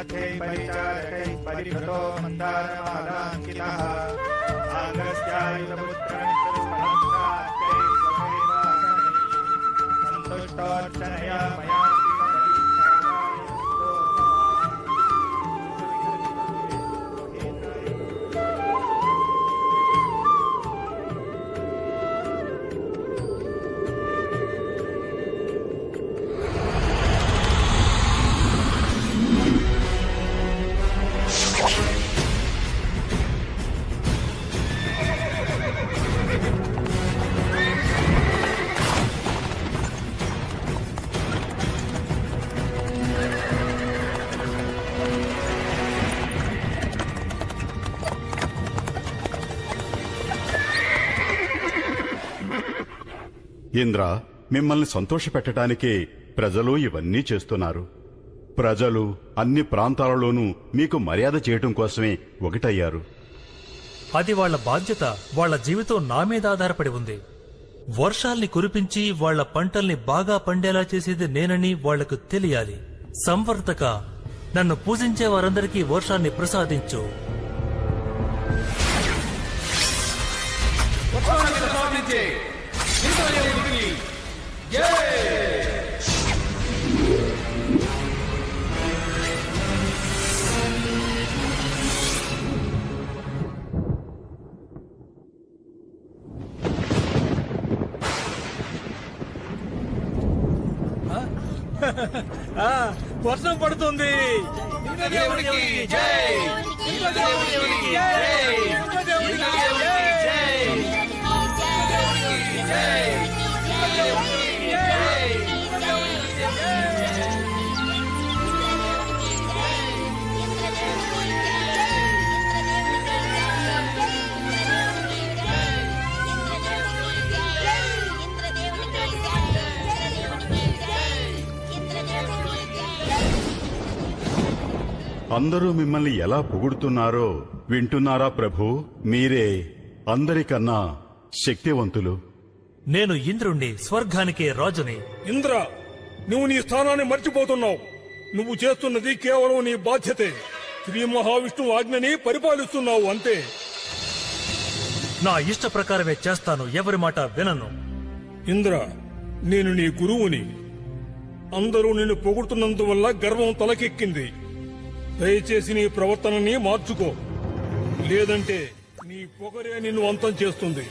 स्वास्थ्यै परिचारकै परिवृतो मन्दारमालाङ्कितः आगस्त्यायुधपुत्रं प्रस्फलस्त्रात्यै स्वमेवाहमै सन्तुष्टोऽर्चनया मया ఇంద్ర, మిమ్మల్ని సంతోషపెట్టడానికే ప్రజలు ఇవన్నీ చేస్తున్నారు. ప్రజలు అన్ని ప్రాంతాలలోనూ మీకు మర్యాద చేయటం కోసమే ఒకటయ్యారు. అది వాళ్ల బాధ్యత. వాళ్ల జీవితం నా మీద ఆధారపడి ఉంది. వర్షాల్ని కురిపించి వాళ్ల పంటల్ని బాగా పండేలా చేసేది నేనని వాళ్లకు తెలియాలి. సంవర్తక, నన్ను పూజించే వారందరికీ వర్షాన్ని ప్రసాదించు. వర్షం పడుతుంది. అందరూ మిమ్మల్ని ఎలా పొగుడుతున్నారో వింటున్నారా ప్రభు? మీరే అందరికన్నా శక్తివంతులు. నేను ఇంద్రుణ్ణి, స్వర్గానికే రాజుని. ఇంద్ర, నువ్వు నీ స్థానాన్ని మర్చిపోతున్నావు. నువ్వు చేస్తున్నది కేవలం నీ బాధ్యతే. శ్రీ మహావిష్ణువు ఆజ్ఞని పరిపాలిస్తున్నావు అంతే. నా ఇష్ట ప్రకారమే చేస్తాను, ఎవరి మాట వినను. ఇంద్ర, నేను నీ గురువుని. అందరూ నిన్ను పొగుడుతున్నందువల్ల గర్వం తలకెక్కింది. దయచేసి నీ ప్రవర్తనని మార్చుకో, లేదంటే నీ పొగరే నిన్ను అంతం చేస్తుంది.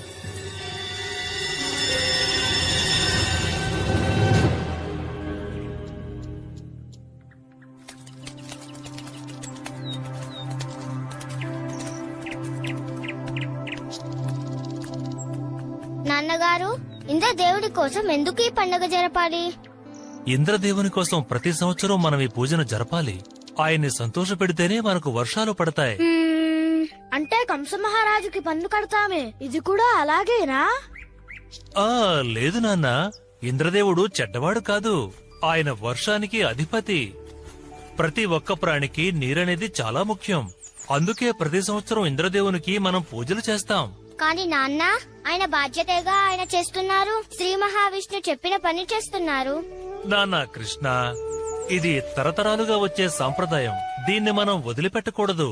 నాన్నగారు, ఇంద్రదేవుడి కోసం ఎందుకు ఈ పండుగ జరపాలి? ఇంద్రదేవుని కోసం ప్రతి సంవత్సరం మనం ఈ పూజను జరపాలి. ఆయన్ని సంతోషపెడితేనే మనకు వర్షాలు పడతాయి. అంటే కంస మహారాజుకి పన్ను కడతామే, ఇది కూడా అలాగేనా? లేదు నాన్న, ఇంద్రదేవుడు చెడ్డవాడు కాదు. ఆయన వర్షానికి అధిపతి. ప్రతి ఒక్క ప్రాణికి నీరనేది చాలా ముఖ్యం. అందుకే ప్రతి సంవత్సరం ఇంద్రదేవునికి మనం పూజలు చేస్తాం. కానీ నాన్న, ఆయన బాధ్యతగా ఆయన చేస్తున్నారు. శ్రీ మహావిష్ణు చెప్పిన పని చేస్తున్నారు. నాన్న కృష్ణ, ఇది తరతరాలుగా వచ్చే సాంప్రదాయం. దీన్ని మనం వదిలిపెట్టకూడదు.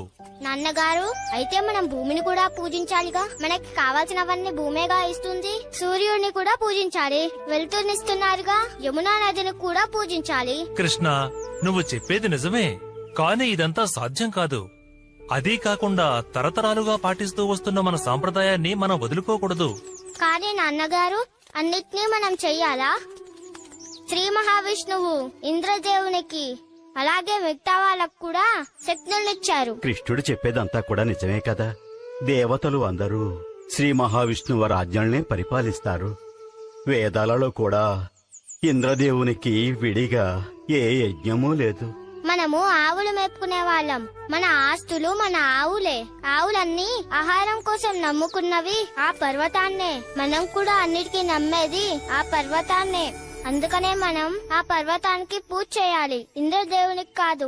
నాన్నగారు, అయితే మనం భూమిని కూడా పూజించాలిగా. మనకి కావాల్సినవన్నీ భూమేగా ఇస్తుంది. సూర్యుడిని కూడా పూజించాలి. వెలుతురునిస్తున్నారుగా. యమునా నదిని కూడా పూజించాలి. కృష్ణ, నువ్వు చెప్పేది నిజమే, కానీ ఇదంతా సాధ్యం కాదు. అదీ కాకుండా తరతరాలుగా పాటిస్తూ వస్తున్న మన సాంప్రదాయాన్ని మనం వదులుకోకూడదు. కానీ నాన్నగారు, అన్నిటినీ మనం చెయ్యాలా? శ్రీ మహావిష్ణువు ఇంద్రదేవునికి అలాగే మిగతా వాళ్ళకు కూడా శక్తులనిచ్చారు. కృష్ణుడు చెప్పేదంతా కూడా నిజమే కదా. దేవతలు అందరూ శ్రీ మహావిష్ణువు ఆజ్ఞల్నే పరిపాలిస్తారు. వేదాలలో కూడా ఇంద్రదేవునికి విడిగా ఏ యజ్ఞమూ లేదు. మనము ఆవులు మేపుకునే వాళ్ళం. మన ఆస్తులు మన ఆవులే. ఆవులన్నీ ఆహారం కోసం నమ్ముకున్నవి ఆ పర్వతాన్నే. మనం కూడా అన్నిటికీ నమ్మేది ఆ పర్వతాన్నే. అందుకనే మనం ఆ పర్వతానికి పూజ చేయాలి, ఇంద్రదేవునికి కాదు.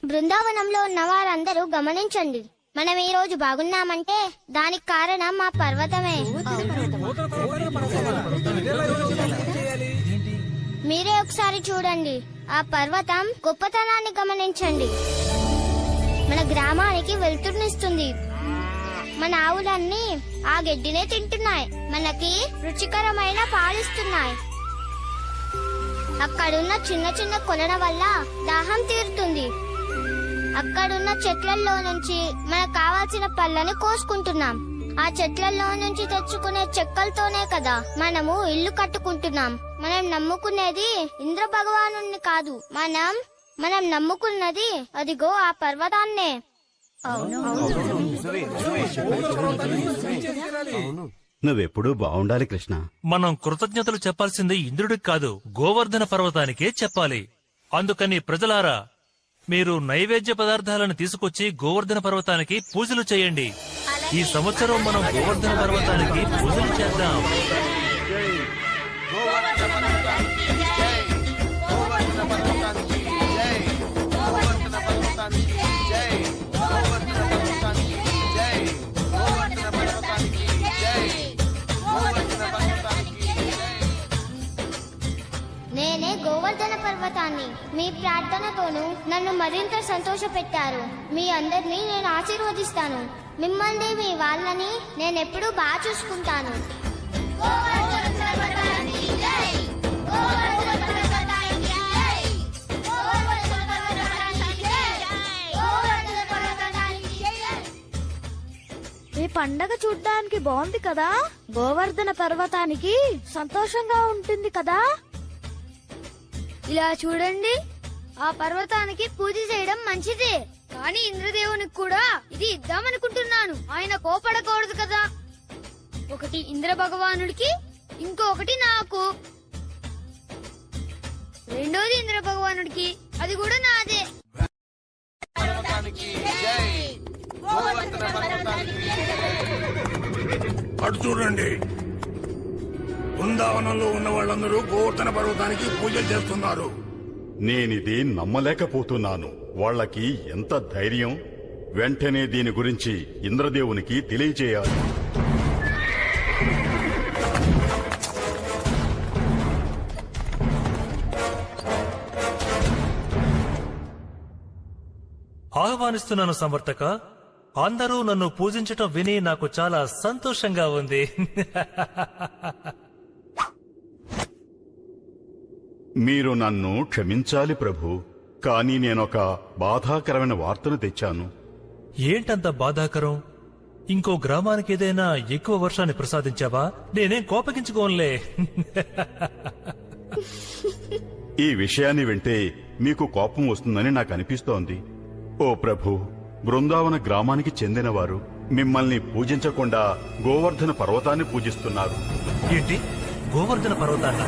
బృందావనంలో ఉన్న వారందరూ గమనించండి. మనం ఈ రోజు బాగున్నామంటే దానికి కారణం ఆ పర్వతమే. మీరే ఒకసారి చూడండి, ఆ పర్వతం గొప్పతనాన్ని గమనించండి. మన గ్రామానికి వెలుతురునిస్తుంది. మన ఆవులన్నీ ఆ గడ్డినే తింటున్నాయి, మనకి రుచికరమైన పాలిస్తున్నాయి. అక్కడున్న చిన్న చిన్న కొలల వల్ల దాహం తీరుతుంది. అక్కడున్న చెట్లలో నుంచి మనకు కావాల్సిన పళ్ళని కోసుకుంటున్నాం. ఆ చెట్లలో నుంచి తెచ్చుకునే చెక్కలతోనే కదా మనము ఇల్లు కట్టుకుంటున్నాం. మనం నమ్ముకునేది ఇంద్ర భగవానుణ్ణి కాదు, మనం నమ్ముకున్నది అదిగో ఆ పర్వతాన్నే. నువ్వెప్పుడూ బాగుండాలి కృష్ణ. మనం కృతజ్ఞతలు చెప్పాల్సింది ఇంద్రుడికి కాదు, గోవర్ధన పర్వతానికే చెప్పాలి. అందుకని ప్రజలారా, మీరు నైవేద్య పదార్థాలను తీసుకొచ్చి గోవర్ధన పర్వతానికి పూజలు చేయండి. ఈ సంవత్సరం మనం గోవర్ధన పర్వతానికి పూజలు చేద్దాం. నేనే గోవర్ధన పర్వతాన్ని. మీ ప్రార్థనతోనూ నన్ను మరింత సంతోషపెట్టారు. మీ అందరినీ నేను ఆశీర్వదిస్తాను. మిమ్మల్ని మీ వాళ్ళని నేనెప్పుడూ బాగా చూసుకుంటాను. ఈ పండగ చూడ్డానికి బాగుంది కదా. గోవర్ధన పర్వతానికి సంతోషంగా ఉంటుంది కదా. ఇలా చూడండి, ఆ పర్వతానికి పూజ చేయడం మంచిదే, కానీ ఇంద్రదేవునికి కూడా ఇది ఇద్దామనుకుంటున్నాను. ఆయన కోపడకూడదు కదా. ఒకటి ఇంద్ర భగవానుడికి, ఇంకొకటి నాకు. రెండోది ఇంద్ర భగవానుడికి, అది కూడా నాదే. అటు చూడండి, బృందావనంలో ఉన్న వాళ్ళందరూ గోవర్ధన పర్వతానికి పూజలు చేస్తున్నారు. నేనిది నమ్మలేకపోతున్నాను. వాళ్ళకి ఎంత ధైర్యం! వెంటనే దీని గురించి ఇంద్రదేవునికి తెలియజేయాలి. ఆహ్వానిస్తున్నాను సంవర్తక. అందరూ నన్ను పూజించటం విని నాకు చాలా సంతోషంగా ఉంది. మీరు నన్ను క్షమించాలి ప్రభు, కానీ నేనొక బాధాకరమైన వార్తను తెచ్చాను. ఏంటంత బాధాకరం? ఇంకో గ్రామానికి ఏదైనా ఎక్కువ వర్షాన్ని ప్రసాదించావా? నేనేం కోపగించుకోనులే. ఈ విషయాన్ని వింటే మీకు కోపం వస్తుందని నాకు అనిపిస్తోంది. ఓ ప్రభు, బృందావన గ్రామానికి చెందినవారు మిమ్మల్ని పూజించకుండా గోవర్ధన పర్వతాన్ని పూజిస్తున్నారు. ఏంటి, గోవర్ధన పర్వతాన్న?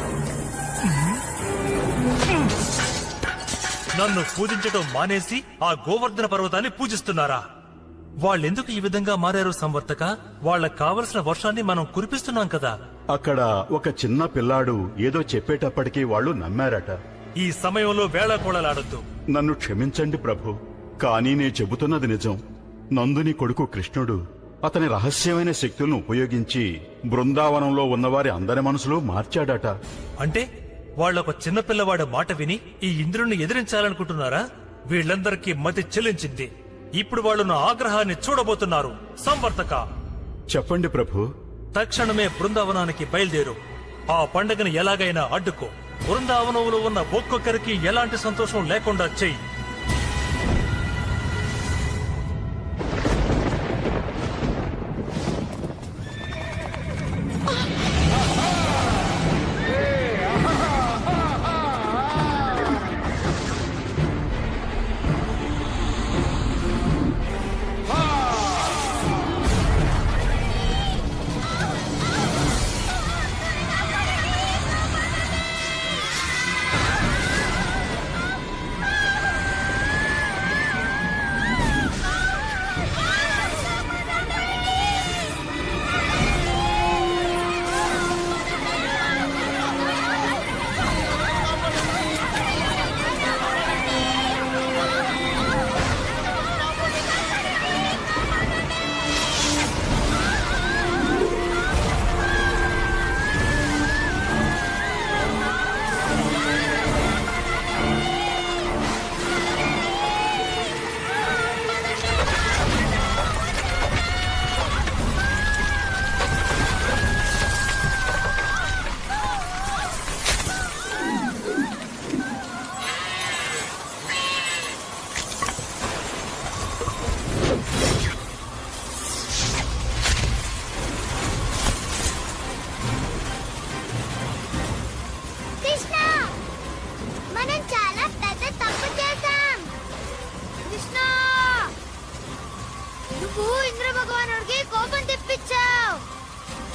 నన్ను పూజించటం మానేసి ఆ గోవర్ధన పర్వతాన్ని పూజిస్తున్నారా? వాళ్ళెందుకు ఈ విధంగా మారారు సంవర్తక? వాళ్ళకు కావలసిన వర్షాన్ని మనం కురిపిస్తున్నాం కదా. అక్కడ ఒక చిన్న పిల్లాడు ఏదో చెప్పేటప్పటికీ వాళ్ళు నమ్మారట. ఈ సమయంలో వేళాకోళలాడొద్దు. నన్ను క్షమించండి ప్రభు, కానీ నేను చెబుతున్నది నిజం. నందుని కొడుకు కృష్ణుడు అతని రహస్యమైన శక్తులను ఉపయోగించి బృందావనంలో ఉన్నవారి అందరి మనసులో మార్చాడట. అంటే వాళ్ళొక చిన్నపిల్లవాడి మాట విని ఈ ఇంద్రుణ్ణి ఎదిరించాలనుకుంటున్నారా? వీళ్ళందరికీ మతి చెల్లించింది. ఇప్పుడు వాళ్ళు నా ఆగ్రహాన్ని చూడబోతున్నారు. సంవర్తక, చెప్పండి ప్రభు. తక్షణమే బృందావనానికి బయలుదేరు. ఆ పండుగను ఎలాగైనా అడ్డుకో. బృందావనంలో ఉన్న ఒక్కొక్కరికి ఎలాంటి సంతోషం లేకుండా చెయ్యి.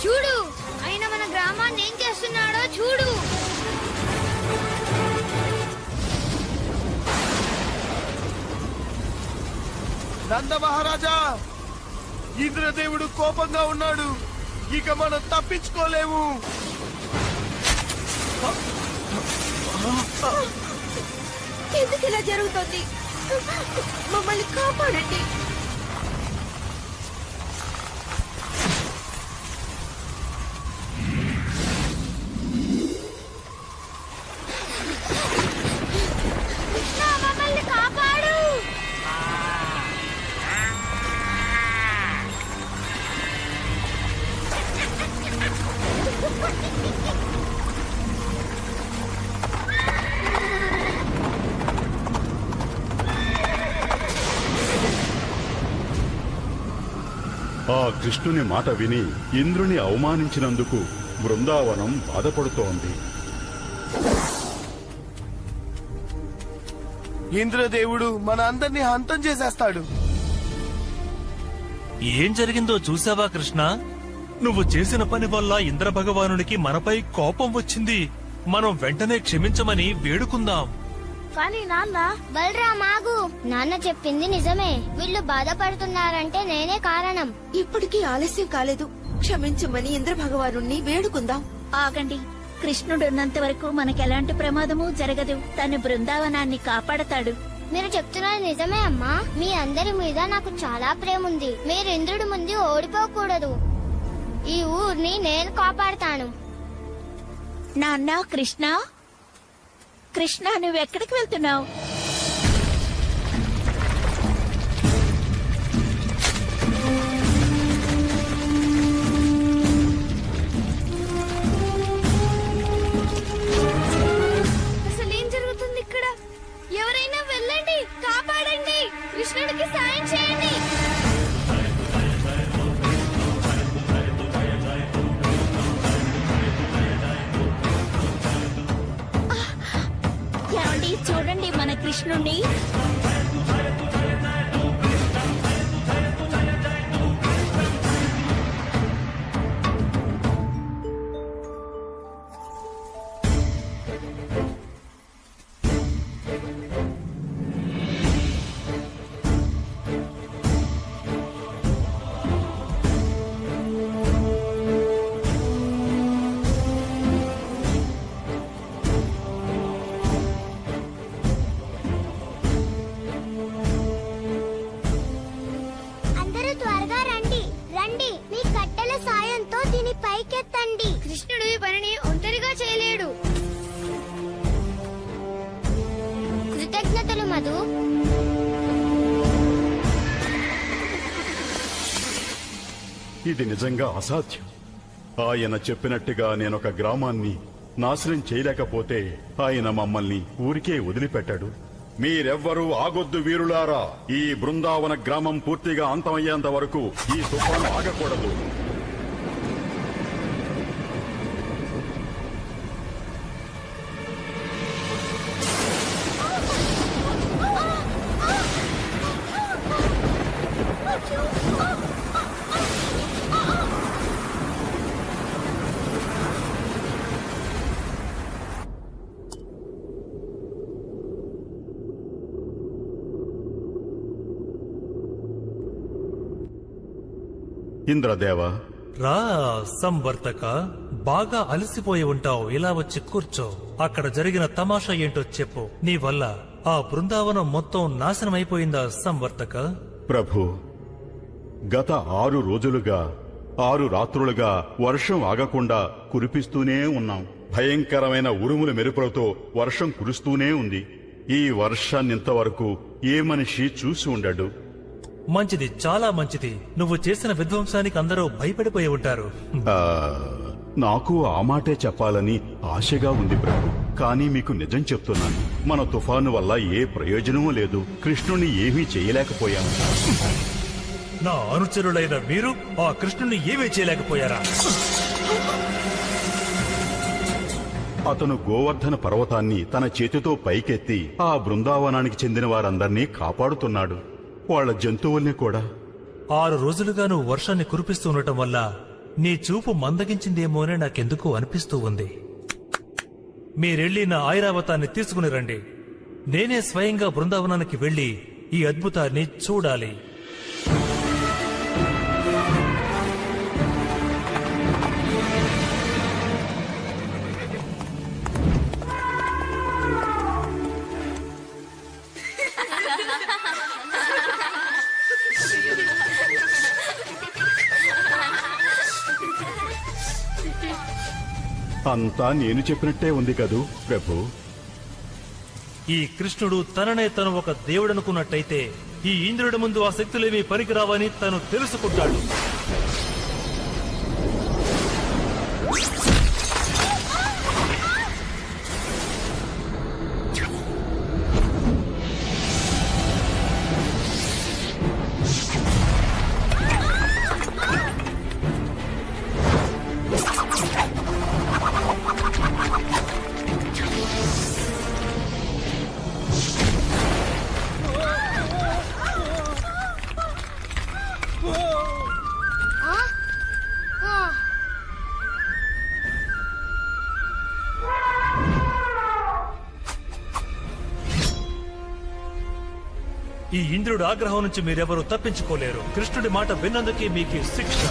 చూడు ఆయన మన గ్రామాన్ని ఏం చేస్తున్నాడో చూడు. నంద మహారాజా, ఇంద్రదేవుడు కోపంగా ఉన్నాడు. ఇక మనం తప్పించుకోలేము. ఎందుకు ఇలా జరుగుతుంది? మమ్మల్ని కాపాడండి. మమ్మల్ని కాపాడు. ఆ కృష్ణుని మాట విని ఇంద్రుని అవమానించినందుకు బృందావనం బాధపడుతోంది. ఇంద్రదేవుడు మన అందరినీ హంతం చేసేస్తాడు. ఏం జరిగిందో చూసావా కృష్ణ? నువ్వు చేసిన పని వల్ల ఇంద్ర భగవానుడికి మనపై కోపం వచ్చింది. మనం వెంటనే క్షమించమని వేడుకుందాం. కానీ నాన్న, బలరాం ఆగు. నాన్న చెప్పింది నిజమే. వీళ్ళు బాధపడుతున్నారంటే నేనే కారణం. ఇప్పటికీ ఆలస్యం కాలేదు. క్షమించమని ఇంద్ర భగవాను వేడుకుందాం. ఆగండి. కృష్ణుడున్నంత వరకు మనకెలాంటి ప్రమాదము జరగదు. తను బృందావనాన్ని కాపాడతాడు. మీరు చెప్తున్నది నిజమే అమ్మా. మీ అందరి మీద నాకు చాలా ప్రేమ ఉంది. మీరు ఇంద్రుడి ముందు ఓడిపోకూడదు. ఈ ఊరిని నేను కాపాడతాను. నాన్న, కృష్ణ, కృష్ణ, నువ్వెక్కడికి వెళ్తున్నావు? అసలేం జరుగుతుంది ఇక్కడ? ఎవరైనా వెళ్ళండి, కాపాడండి, కృష్ణుడికి సాయం చేయండి. ఏమండి, చూడండి మన కృష్ణుణ్ణి. అందరూ త్వరగా రండి, రండి. మీ కట్టెల సాయంతో దీని పైకెత్తండి. కృష్ణుడు ఈ పనిని ఒంటరిగా చేయలేడు. కృతజ్ఞతలు మధు. ఇది నిజంగా అసాధ్యం. ఆయన చెప్పినట్టుగా నేనొక గ్రామాన్ని నాశనం చేయలేకపోతే ఆయన మమ్మల్ని ఊరికే వదిలిపెట్టాడు. మీరెవ్వరూ ఆగొద్దు వీరులారా. ఈ బృందావన గ్రామం పూర్తిగా అంతమయ్యేంత వరకు ఈ తుఫాను ఆగకూడదు. ఇంద్రదేవ, రా సంవర్తక, బాగా అలసిపోయి ఉంటావు. ఇలా వచ్చి కూర్చో. అక్కడ జరిగిన తమాషా ఏంటో చెప్పు. నీ వల్ల ఆ బృందావనం మొత్తం నాశనమైపోయిందా సంవర్తక? ప్రభు, గత 6 రోజులుగా 6 రాత్రులుగా వర్షం ఆగకుండా కురిపిస్తూనే ఉన్నాం. భయంకరమైన ఉరుముల మెరుపులతో వర్షం కురుస్తూనే ఉంది. ఈ వర్షాన్నింతవరకు ఏ మనిషి చూసి ఉండడు. మంచిది, చాలా మంచిది. నువ్వు చేసిన విధ్వంసానికి అందరూ భయపడిపోయి ఉంటారు. నాకు ఆ మాటే చెప్పాలని ఆశగా ఉంది ప్రభు. కానీ మీకు నిజం చెప్తున్నాను, మన తుఫాను వల్ల ఏ ప్రయోజనమూ లేదు. కృష్ణుణ్ణి ఏమీ చేయలేకపోయాము. నా అనుచరులైన మీరు ఆ కృష్ణుని ఏమీ చేయలేకపోయారా? అతను గోవర్ధన పర్వతాన్ని తన చేతితో పైకెత్తి ఆ బృందావనానికి చెందిన వారందర్నీ కాపాడుతున్నాడు. వాళ్ళ జంతువుల్ని కూడా. 6 రోజులుగా నువ్వు వర్షాన్ని కురిపిస్తూ ఉండటం వల్ల నీ చూపు మందగించిందేమోనే నాకెందుకో అనిపిస్తూ ఉంది. మీరెళ్ళి నా ఐరావతాన్ని తీసుకుని రండి. నేనే స్వయంగా బృందావనానికి వెళ్లి ఈ అద్భుతాన్ని చూడాలి. అంతా నేను చెప్పినట్టే ఉంది కదూ ప్రభు. ఈ కృష్ణుడు తననే తను ఒక దేవుడనుకున్నట్టయితే ఈ ఇంద్రుడి ముందు ఆ శక్తులేమీ పనికిరావని తను తెలుసుకుంటాడు. ఈ ఇంద్రుడి ఆగ్రహం నుంచి మీరెవరూ తప్పించుకోలేరు. కృష్ణుడి మాట విన్నందుకే మీకు శిక్ష.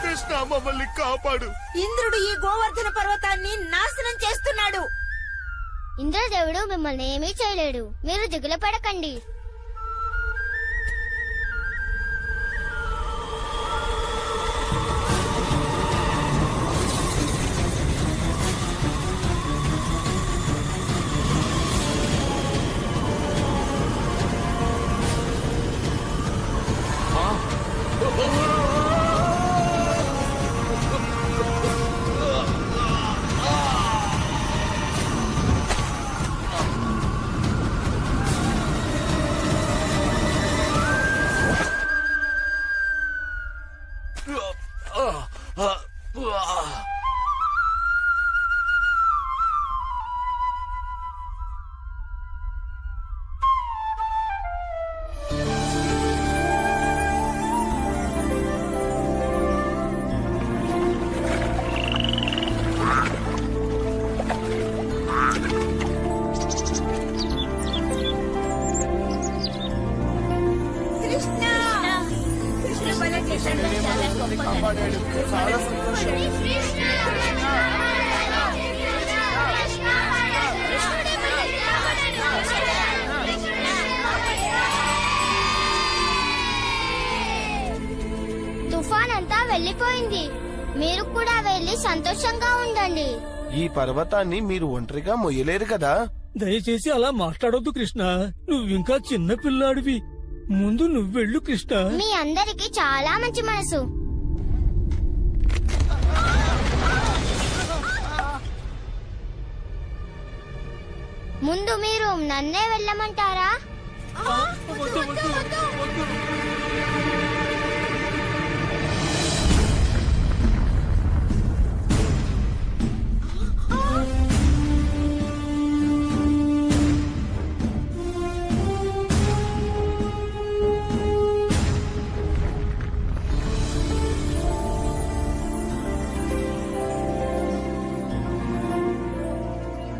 కృష్ణ మమ్మల్ని కాపాడు. ఇంద్రుడు ఈ గోవర్ధన పర్వతాన్ని నాశనం చేస్తున్నాడు. ఇంద్రదేవుడు మిమ్మల్ని ఏమీ చేయలేడు. మీరు దిగులు పడకండి. కాపాడాడు. చాలా సంతోషం. తుఫాన్ అంతా వెళ్ళిపోయింది. మీరు కూడా వెళ్ళి సంతోషంగా ఉండండి. ఈ పర్వతాన్ని మీరు ఒంటరిగా మొయ్యలేరు కదా. దయచేసి అలా మాట్లాడొద్దు కృష్ణ. నువ్వింకా చిన్న పిల్లాడివి. ముందు నువ్వెళ్ళు కృష్ణ. మీ అందరికి చాలా మంచి మనసు. ముందు మీరు నన్నే వెళ్ళమంటారా?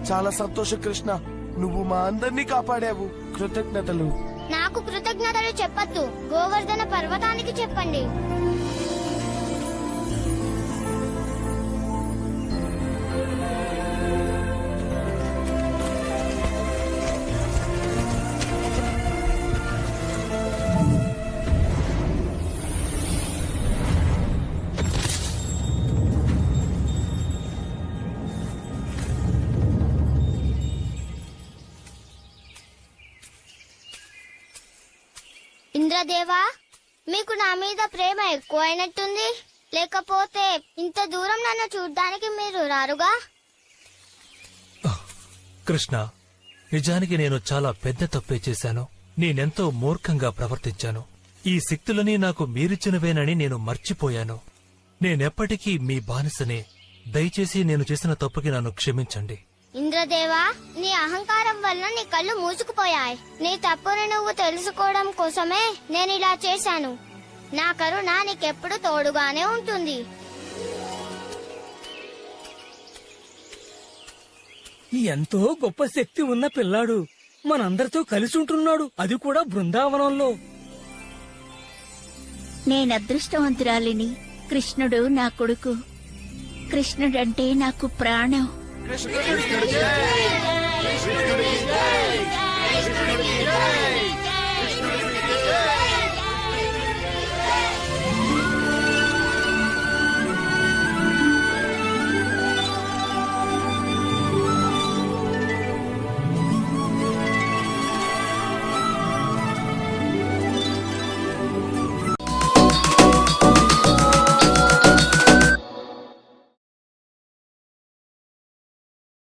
చాలా సంతోషం కృష్ణ. నువ్వు మా అందరినీ కాపాడావు. కృతజ్ఞతలు. నాకు కృతజ్ఞతలు చెప్పొద్దు. గోవర్ధన పర్వతానికి చెప్పండి. ఇంద్రదేవా, మీకు నా మీద ప్రేమ ఎక్కువైనట్టుంది. లేకపోతే ఇంత దూరం నన్ను చూడ్డానికి మీరు రారుగా? కృష్ణ, నిజానికి నేను చాలా పెద్ద తప్పే చేశాను. నేనెంతో మూర్ఖంగా ప్రవర్తించాను. ఈ శక్తులని నాకు మీరిచ్చినవేనని నేను మర్చిపోయాను. నేనెప్పటికీ మీ బానిసనే. దయచేసి నేను చేసిన తప్పుకి నన్ను క్షమించండి. ఇంద్రదేవా, నీ అహంకారం వల్ల నీ కళ్ళు మూసుకుపోయాయి. నీ తప్పుని నువ్వు తెలుసుకోవడం కోసమే నేను ఇలా చేశాను. నా కరుణ నీకెప్పుడు తోడుగానే ఉంటుంది. ఎంతో గొప్ప శక్తి ఉన్న పిల్లాడు మనందరితో కలిసి ఉంటున్నాడు, అది కూడా బృందావనంలో. నేనదృష్టవంతురాలిని. కృష్ణుడు నా కొడుకు. కృష్ణుడంటే నాకు ప్రాణం. కృష్ణుడికి జై!